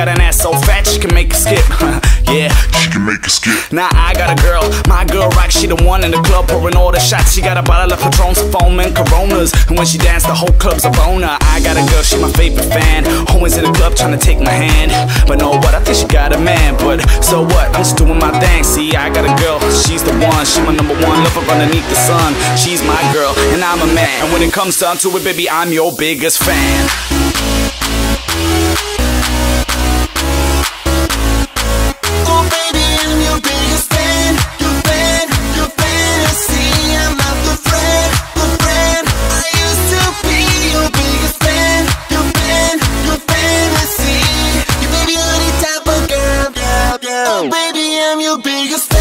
got an ass so fat she can make it skip. Yeah, she can make it skip. Now I got a girl, my girl rock, she the one in the club pouring all the shots. She got a bottle of Patron, foam and Coronas, and when she dance the whole club's a boner. I got a girl, she my favorite fan, always in the club trying to take my hand. But know what, I think she got a man, but so what, I'm just doing my thing. See, I got a girl, she's the one, she my number one lover underneath the sun. She's my girl, and I'm a man, and when it comes down to it, baby, I'm your biggest fan. Baby, I'm your biggest